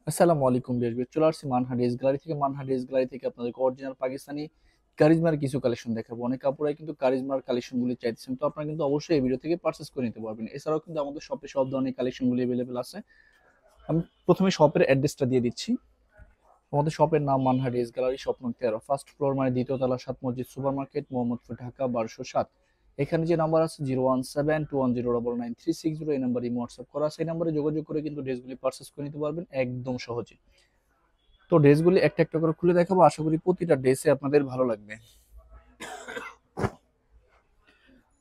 আসসালামু আলাইকুম দেশবিদ, চলে আসছি মানহা ড্রেস গ্যালারি থেকে। মানহা ড্রেস গ্যালারি থেকে আপনাদেরকে অরিজিনাল পাকিস্তানি কারিজমার কিছু কালেকশন দেখাবো। অনেক কাপড়াই কিন্তু কারিজমার কালেকশন গুলি চাইছেন, তো আপনারা কিন্তু অবশ্যই এই ভিডিও থেকে পারচেস করে নিতে পারবেন। এছাড়াও কিন্তু আমাদের শপে সব ধরনের কালেকশন গুলি অ্যাভেলেবেল আছে। আমি প্রথমে শপের অ্যাড্রেসটা দিয়ে দিচ্ছি। আমাদের শপের নাম মানহা ড্রেস গ্যালারি, স্বপ্ন 13, ফার্স্ট ফ্লোর মানে দ্বিতীয় তলা, সাত মসজিদ সুপার মার্কেট, মোহাম্মদপুর, ঢাকা 1207। এখানে যে নাম্বার আছে 01721099360, এই নাম্বারে হোয়াটসঅ্যাপ করা আছে। এই নাম্বারে যোগাযোগ করে কিন্তু ড্রেসগুলি পারচেস করে নিতে পারবেন একদম সহজে। তো ড্রেসগুলি একটা একটা করে খুলে দেখাবো, আশা করি প্রতিটা ড্রেসে আপনাদের ভালো লাগবে।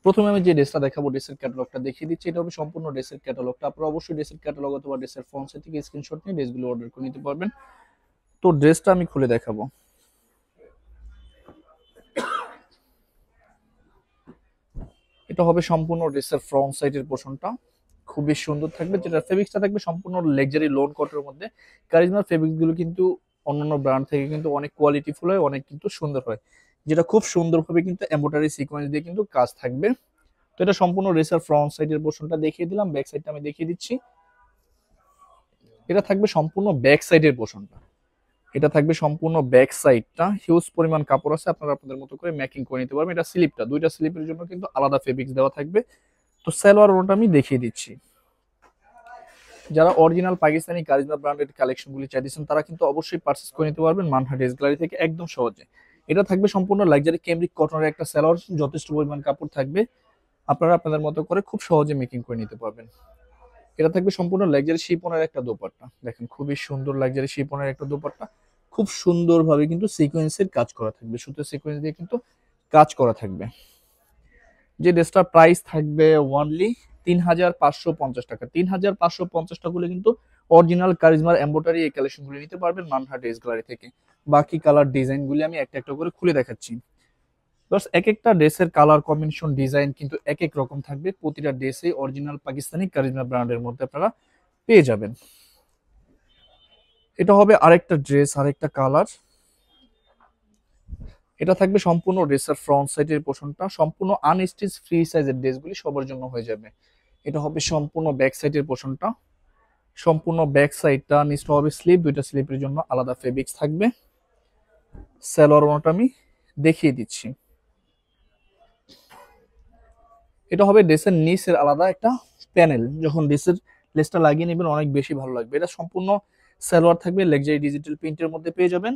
প্রথমে আমি যে ড্রেসটা দেখাবো, ড্রেসের ক্যাটালগটা দেখিয়ে দিচ্ছি। এটা হবে সম্পূর্ণ ড্রেসের ক্যাটালগটা। আপনারা অবশ্যই ড্রেসের ক্যাটালগ অথবা ড্রেসের ফ্রন্ট সাইড থেকে স্ক্রিনশট নিয়ে ড্রেসগুলো অর্ডার করে নিতে পারবেন। তো ড্রেসটা আমি খুলে দেখাবো। এটা হবে সম্পূর্ণ ড্রেসের ফ্রন্ট সাইডের পোর্শনটা, খুবই সুন্দর থাকবে। যেটা ফেব্রিক্সটা থাকবে সম্পূর্ণ লাক্সারি লোন কটের মধ্যে। কারিজমার ফেব্রিক্স গুলো কিন্তু অন্যান্য ব্র্যান্ড থেকে কিন্তু অনেক কোয়ালিটিফুল হয়, অনেক কিন্তু সুন্দর হয়, যেটা খুব সুন্দরভাবে কিন্তু এমব্রয়ডারি সিকোয়েন্স দিয়ে কিন্তু কাজ থাকবে। তো এটা সম্পূর্ণ ড্রেসের ফ্রন্ট সাইডের পোর্শনটা দেখিয়ে দিলাম। ব্যাক সাইডটা আমি দেখিয়ে দিচ্ছি। এটা থাকবে সম্পূর্ণ ব্যাক সাইডের পোর্শনটা। এটা থাকবে সম্পূর্ণ ব্যাক সাইডটা, হিউজ পরিমাণ কাপড় আছে, আপনারা আপনাদের মতো করে মেকিং করে নিতে পারবেন। এটা স্লিপটা, দুইটা স্লিপের জন্য কিন্তু আলাদা ফেব্রিক্স দেওয়া থাকবে। তো সালোয়ার ওটা আমি দেখিয়ে দিচ্ছি। যারা অরিজিনাল পাকিস্তানি কারিজমা ব্র্যান্ডের কালেকশন গুলি চাইতেছেন, তারা কিন্তু অবশ্যই পারচেস করে নিতে পারবেন মানহা ড্রেস গ্যালারি থেকে একদম সহজে। এটা থাকবে সম্পূর্ণ লাক্সারি ক্যামরিক কটনের একটা সালোয়ার, যথেষ্ট পরিমাণ কাপড় থাকবে, আপনারা আপনাদের মতো করে খুব সহজে মেকিং করে নিতে পারবেন। এটা থাকবে সম্পূর্ণ লাক্সারি শিপনের একটা দোপাট্টা, দেখেন খুবই সুন্দর লাক্সারি শিপনের একটা দোপাট্টা। খুব সুন্দরভাবে কিন্তু সিকোয়েন্সের কাজ করা থাকবে, সুতো সিকোয়েন্স দিয়ে কিন্তু কাজ করা থাকবে। যে ড্রেসটার প্রাইস থাকবে ওয়ানলি 3550 টাকা। 3550 টাকা হলে কিন্তু অরিজিনাল কারিজমার এমব্রয়ডারি এই কালেকশনগুলি নিতে পারবেন মানহা ড্রেস গ্যালারি থেকে। বাকি কালার ডিজাইনগুলি আমি একটা একটা করে খুলে দেখাচ্ছি। প্লাস এক একটা ড্রেসের কালার কম্বিনেশন ডিজাইন কিন্তু এক এক রকম থাকবে। প্রতিটা ড্রেসে অরিজিনাল পাকিস্তানি কারিজমা ব্র্যান্ডের মধ্যে আপনারা পেয়ে যাবেন। এটা হবে আরেকটা ড্রেস, আরেকটা কালার। এটা থাকবে সম্পূর্ণ ড্রেসের ফ্রন্ট সাইডের পোর্শনটা, সম্পূর্ণ আনস্টিচ ফ্রি সাইজের ড্রেসগুলি সবার জন্য হয়ে যাবে। এটা হবে সম্পূর্ণ ব্যাক সাইডের পোর্শনটা, সম্পূর্ণ ব্যাক সাইডটা। নিচটা হবে স্লিপ, দুইটা স্লিপের জন্য আলাদা ফেব্রিক্স থাকবে। সালোয়ার ওনাটা আমি দেখিয়ে দিচ্ছি। এটা হবে ড্রেসের নিচের আলাদা একটা প্যানেল, যখন ড্রেসের লেসটা লাগিয়ে নেবেন অনেক বেশি ভালো লাগবে। এটা সম্পূর্ণ সালোয়ার থাকবে লাক্সারি ডিজিটাল প্রিন্টের মধ্যে পেয়ে যাবেন।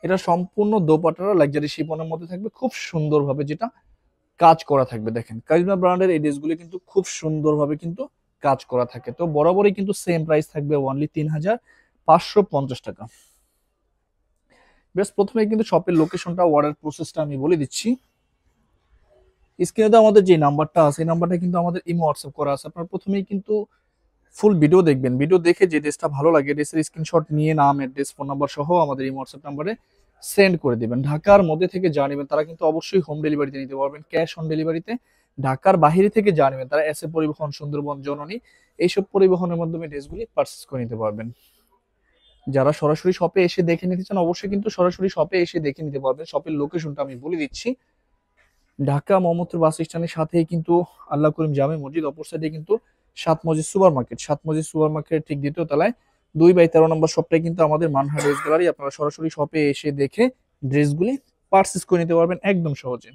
এটা সম্পূর্ণ দোপাট্টাটা লাক্সারি শিফনের মধ্যে থাকবে, খুব সুন্দরভাবে যেটা কাজ করা থাকবে। দেখেন কারিজমা ব্র্যান্ডের এই ড্রেসগুলি কিন্তু খুব সুন্দরভাবে কিন্তু কাজ করা থাকে। তো বরাবরই কিন্তু সেম প্রাইস থাকবে ওনলি 3550 টাকা। বেশ, প্রথমে কিন্তু শপের লোকেশনটা, অর্ডার প্রসেসটা আমি বলে দিচ্ছি। স্ক্রিনে তো আমাদের যে নাম্বারটা আছে, এই নাম্বারটা কিন্তু আমাদের ইমো হোয়াটসঅ্যাপ করা আছে। আপনারা প্রথমেই কিন্তু ফুল ভিডিও দেখবেন, ভিডিও দেখে যে ড্রেসটা ভালো লাগে ড্রেসের স্ক্রিনশট নিয়ে নাম, অ্যাড্রেস, ফোন নাম্বার সহ আমাদের ইমো হোয়াটসঅ্যাপ নাম্বারে সেন্ড করে দিবেন। ঢাকার মধ্যে থেকে যা নেবেন তারা কিন্তু অবশ্যই হোম ডেলিভারিতে নিতে পারবেন, ক্যাশ অন ডেলিভারিতে। ঢাকার বাইরে থেকে যা নেবেন তারা এসএ পরিবহন, সুন্দরবন, জননী, এইসব পরিবহনের মাধ্যমে ড্রেসগুলি পারচেস করে নিতে পারবেন। যারা সরাসরি শপে এসে দেখে নিতে চান, অবশ্যই কিন্তু সরাসরি শপে এসে দেখে নিতে পারবেন। শপের লোকেশনটা আমি বলে দিচ্ছি। ঢাকা মোহাম্মদপুর বাস স্ট্যান্ডের সাথেই কিন্তু আল্লাহ করিম জামে মসজিদ, অপর সাইডে কিন্তু সাত মসজিদ সুপার মার্কেট, সাত মসজিদ সুপার মার্কেটের ঠিক দ্বিতীয় তলায় 2/13 নম্বর শপটাই কিন্তু আমাদের মানহা ড্রেস গ্যালারি। আপনারা সরাসরি শপে এসে দেখে ড্রেসগুলি পারচেস করে নিতে পারবেন একদম সহজে।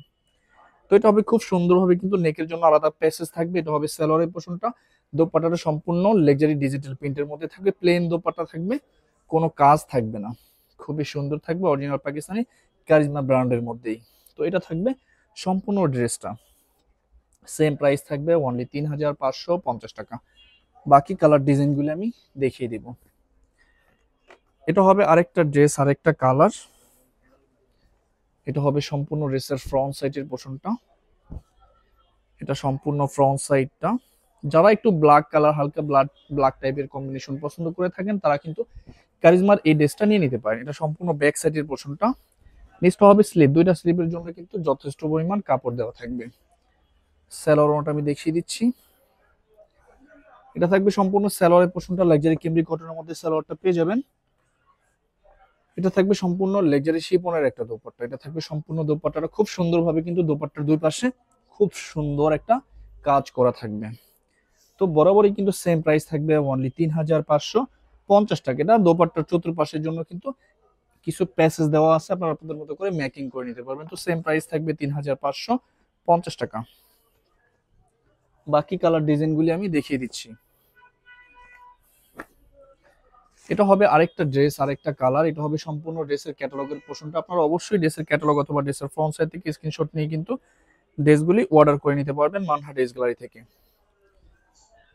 তো এটা হবে খুব সুন্দরভাবে কিন্তু নেকের জন্য আলাদা প্যাসেজ থাকবে। এটা হবে সালোয়ারের পোর্শনটা। দোপাট্টাটা সম্পূর্ণ লাক্সারি ডিজিটাল প্রিন্টের মধ্যে থাকবে, প্লেন দোপাট্টা থাকবে, কোনো কাজ থাকবে না, খুবই সুন্দর থাকবে, অরিজিনাল পাকিস্তানি কারিজমা ব্র্যান্ডের মধ্যেই। তো এটা থাকবে সম্পূর্ণ ড্রেসটা, সেম প্রাইস থাকবে অনলি 3550 টাকা। বাকি কালার ডিজাইনগুলো আমি দেখিয়ে দিব। এটা হবে আরেকটা ড্রেস, আরেকটা কালার। এটা হবে সম্পূর্ণ ড্রেসের ফ্রন্ট সাইডের পোর্শনটা। এটা সম্পূর্ণ ফ্রন্ট সাইডটা। যারা একটু ব্ল্যাক কালার, হালকা ব্ল্যাক টাইপের কম্বিনেশন পছন্দ করে থাকেন, তারা কিন্তু কারিজমার এই ড্রেসটা নিয়ে নিতে পারেন। এটা সম্পূর্ণ ব্যাক সাইডের পোর্শনটা। নিচটা হবে স্লিপ, দুইটা স্লিপের জন্য কিন্তু যথেষ্ট পরিমাণ কাপড় দেওয়া থাকবে। সালোয়ারটা আমি দেখিয়ে দিচ্ছি। এটা থাকবে সম্পূর্ণ সালোয়ারের পোর্শনটা লাক্সারি ক্যামরিক কটনের মধ্যে সালোয়ারটা পেয়ে যাবেন। এটা থাকবে সম্পূর্ণ লাক্সারি শিফনের একটা দোপাট্টা। এটা থাকবে সম্পূর্ণ দোপাট্টাটা খুব সুন্দরভাবে কিন্তু দোপাট্টার দুই পাশে খুব সুন্দর একটা কাজ করা থাকবে। তো বরাবরই কিন্তু সেম প্রাইস থাকবে অনলি 3550 50 টাকা। এটা দোপাট্টার চতুর্পাশের জন্য কিন্তু কিছু প্যাসেজ দেওয়া আছে, আপনারা আপনাদের মতো করে মেকিং করে নিতে পারবেন। তো সেম প্রাইস থাকবে 3550 টাকা। বাকি কালার ডিজাইনগুলি আমি দেখিয়ে দিচ্ছি। এটা হবে আরেকটা ড্রেস, আরেকটা কালার। এটা হবে সম্পূর্ণ ড্রেসের ক্যাটালগের পোর্শনটা। আপনারা অবশ্যই ড্রেসের ক্যাটালগ অথবা ড্রেসের ফ্রন্ট সাইড থেকে স্ক্রিনশট নিয়ে কিন্তু ড্রেসগুলি অর্ডার করে নিতে পারবেন মানহা ড্রেস গ্যালারি থেকে।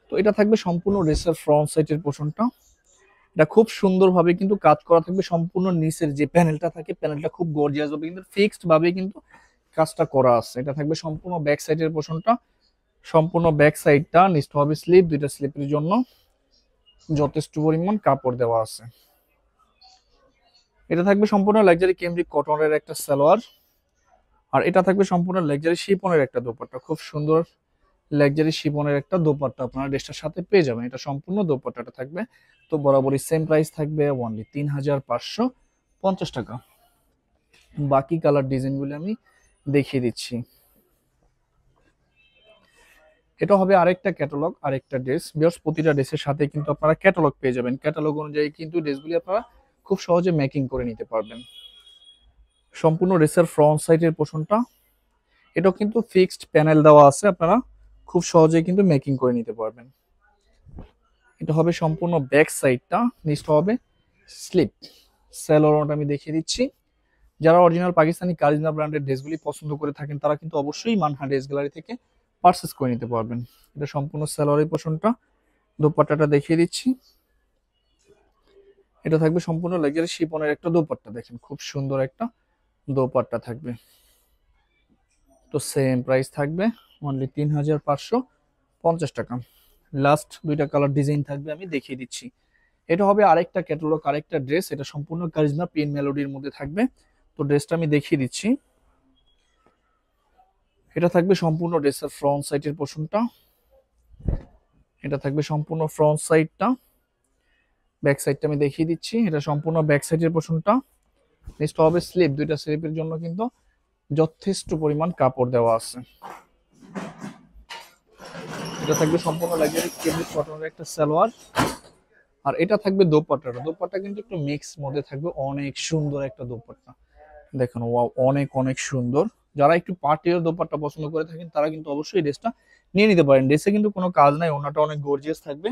তো এটা থাকবে সম্পূর্ণ ড্রেসের ফ্রন্ট সাইডের পোর্শনটা। এটা খুব সুন্দরভাবে কিন্তু কাজ করা থাকবে। সম্পূর্ণ নিচের যে প্যানেলটা থাকে, প্যানেলটা খুব গর্জিয়াস ভাবে কিন্তু ফিক্সড ভাবে কিন্তু কাজটা করা আছে। এটা থাকবে সম্পূর্ণ ব্যাক সাইডের পোর্শনটা। সম্পূর্ণ ব্যাক সাইডটা নিচটা হবে স্লিপ, দুইটা স্লিপের জন্য যথেষ্ট পরিমাণ কাপড় দেওয়া আছে। এটা থাকবে সম্পূর্ণ লাক্সারি ক্যামরিক কটনের একটা সালোয়ার, আর এটা থাকবে সম্পূর্ণ লাক্সারি শিফনের একটা দোপাট্টা। খুব সুন্দর লাক্সারি শিফনের একটা দোপাট্টা আপনারা ড্রেসটার সাথে পেয়ে যাবেন। এটা সম্পূর্ণ দোপাট্টাটা থাকবে। তো বরাবরই সেম প্রাইস থাকবে অনলি 3550 টাকা। বাকি কালার ডিজাইনগুলো আমি দেখিয়ে দিচ্ছি। এটা হবে আরেকটা ক্যাটালগ, আরেকটা ড্রেস। প্রতিটা ড্রেসের সাথে কিন্তু আপনারা ক্যাটালগ পেয়ে যাবেন। ক্যাটালগ অনুযায়ী কিন্তু ড্রেসগুলি আপনারা খুব সহজে মেকিং করে নিতে পারবেন। সম্পূর্ণ ড্রেসের ফ্রন্ট সাইডের পোর্শনটা, এটাও কিন্তু ফিক্সড প্যানেল দেওয়া আছে, আপনারা খুব সহজে কিন্তু মেকিং করে নিতে পারবেন। এটা হবে সম্পূর্ণ ব্যাক সাইডটা, নিচটা হবে স্লিপ। স্যালোয়ারটা আমি দেখিয়ে দিচ্ছি। যারা অরিজিনাল পাকিস্তানি কারিজমা ব্র্যান্ডের ড্রেসগুলি পছন্দ করে থাকেন তারা কিন্তু অবশ্যই মানহা ড্রেস গ্যালারি থেকে পারচেস করে নিতে পারবেন। এটা সম্পূর্ণ স্যালোয়ারের পোর্শনটা। দোপাট্টাটা দেখিয়ে দিচ্ছি। এটা থাকবে সম্পূর্ণ লাক্সারি শিফনের একটা দোপাট্টা। দেখেন খুব সুন্দর একটা দোপাট্টা থাকবে। তো সেম প্রাইস থাকবে অনলি 3550 টাকা। লাস্ট দুইটা কালার ডিজাইন থাকবে, আমি দেখিয়ে দিচ্ছি। এটা হবে আরেকটা ক্যাটালগ, আরেকটা ড্রেস। এটা সম্পূর্ণ কারিজমা পেন মেলোডির মধ্যে থাকবে। তো ড্রেসটা আমি দেখিয়ে দিচ্ছি। এটা থাকবে সম্পূর্ণ ড্রেসের ফ্রন্ট সাইডের পোর্শনটা। এটা থাকবে সম্পূর্ণ ফ্রন্ট সাইডটা। ব্যাক সাইডটা আমি দেখিয়ে দিচ্ছি। এটা সম্পূর্ণ ব্যাক সাইডের পোর্শনটা। নিচটা হবে স্লিপ, দুইটা স্লিপের জন্য কিন্তু যথেষ্ট পরিমাণ কাপড় দেওয়া আছে। এটা থাকবে সম্পূর্ণ লাক্সারি ক্যামরিক কটনের একটা সালোয়ার, আর এটা থাকবে দোপাট্টাটা। দোপাট্টা কিন্তু একটু মিক্স মধ্যে থাকবে, অনেক সুন্দর একটা দোপাট্টা। দেখুন ওয়াও, অনেক অনেক সুন্দর। যারা একটু পার্টির দোপাট্টা পছন্দ করে থাকেন তারা কিন্তু অবশ্যই ড্রেসটা নিয়ে নিতে পারেন। ড্রেসে কিন্তু কোনো কাজ নাই, ওনাটা অনেক গর্জিয়াস থাকবে।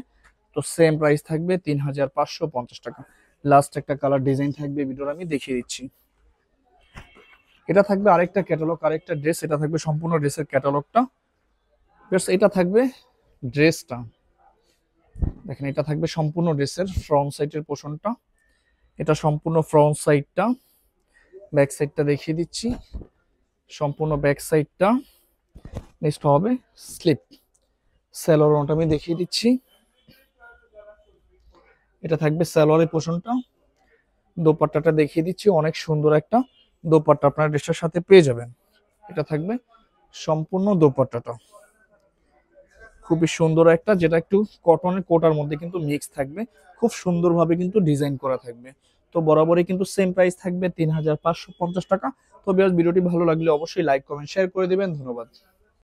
তো সেম প্রাইস থাকবে 3550 টাকা। লাস্ট একটা কালার ডিজাইন থাকবে, ভিডিওটা আমি দেখিয়ে দিচ্ছি। এটা থাকবে আরেকটা ক্যাটালগ, আরেকটা ড্রেস। এটা থাকবে সম্পূর্ণ ড্রেসের ক্যাটালগটা। এটা থাকবে ড্রেসটা। দেখেন এটা থাকবে সম্পূর্ণ ড্রেসের ফ্রন্ট সাইডের পোর্শনটা। এটা সম্পূর্ণ ফ্রন্ট সাইডটা। ব্যাক সাইডটা দেখিয়ে দিচ্ছি। সম্পূর্ণ ব্যাক সাইডটা। নেক্সট হবে স্লিপ। স্যালোয়ারটা আমি দেখিয়ে দিচ্ছি। এটা থাকবে স্যালোয়ারের পোর্শনটা। দোপাট্টাটা দেখিয়ে দিচ্ছি। অনেক সুন্দর একটা দোপাট্টা আপনার ড্রেসটার সাথে পেয়ে যাবেন। এটা থাকবে সম্পূর্ণ দোপাট্টাটা। খুবই সুন্দর একটা, যেটা একটু কটনের কোটার মধ্যে কিন্তু মিক্স থাকবে। খুব সুন্দরভাবে কিন্তু ডিজাইন করা থাকবে। তো বরাবরই কিন্তু সেম প্রাইস থাকবে 3550 টাকা। তো ভিউয়ার্স, ভিডিওটি ভালো লাগলে অবশ্যই লাইক কমেন্ট শেয়ার করে দিবেন। ধন্যবাদ।